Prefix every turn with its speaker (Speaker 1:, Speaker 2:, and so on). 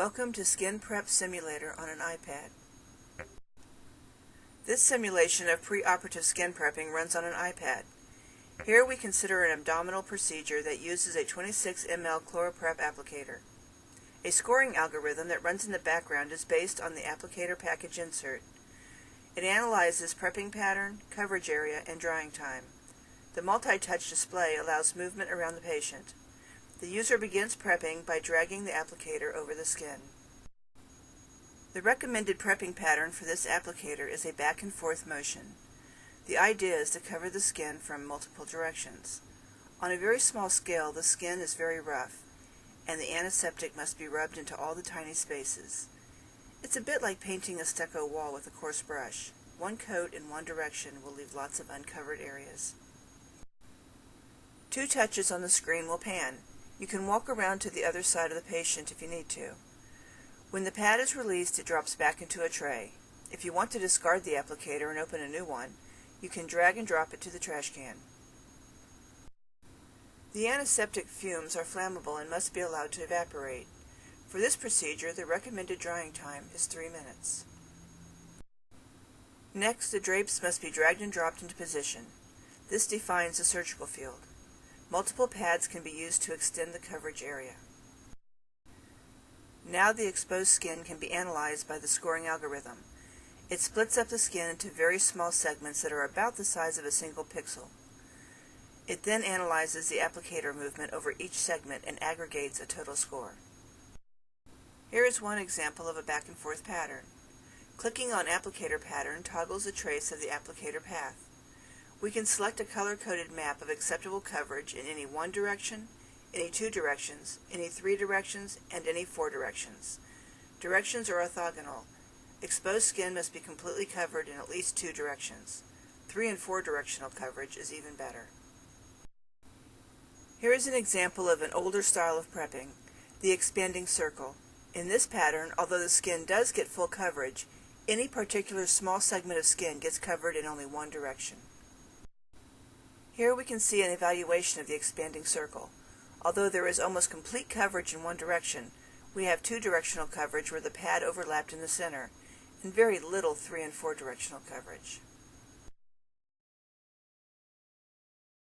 Speaker 1: Welcome to Skin Prep Simulator on an iPad. This simulation of preoperative skin prepping runs on an iPad. Here we consider an abdominal procedure that uses a 26 ml ChloraPrep applicator. A scoring algorithm that runs in the background is based on the applicator package insert. It analyzes prepping pattern, coverage area, and drying time. The multi-touch display allows movement around the patient. The user begins prepping by dragging the applicator over the skin. The recommended prepping pattern for this applicator is a back and forth motion. The idea is to cover the skin from multiple directions. On a very small scale, the skin is very rough, and the antiseptic must be rubbed into all the tiny spaces. It's a bit like painting a stucco wall with a coarse brush. One coat in one direction will leave lots of uncovered areas. 2 touches on the screen will pan. You can walk around to the other side of the patient if you need to. When the pad is released, it drops back into a tray. If you want to discard the applicator and open a new one, you can drag and drop it to the trash can. The antiseptic fumes are flammable and must be allowed to evaporate. For this procedure, the recommended drying time is 3 minutes. Next, the drapes must be dragged and dropped into position. This defines the surgical field. Multiple pads can be used to extend the coverage area. Now the exposed skin can be analyzed by the scoring algorithm. It splits up the skin into very small segments that are about the size of a single pixel. It then analyzes the applicator movement over each segment and aggregates a total score. Here is one example of a back and forth pattern. Clicking on applicator pattern toggles a trace of the applicator path. We can select a color-coded map of acceptable coverage in any 1 direction, any 2 directions, any 3 directions, and any 4 directions. Directions are orthogonal. Exposed skin must be completely covered in at least 2 directions. 3 and 4 directional coverage is even better. Here is an example of an older style of prepping, the expanding circle. In this pattern, although the skin does get full coverage, any particular small segment of skin gets covered in only 1 direction. Here we can see an evaluation of the expanding circle. Although there is almost complete coverage in 1 direction, we have 2 directional coverage where the pad overlapped in the center, and very little 3 and 4 directional coverage.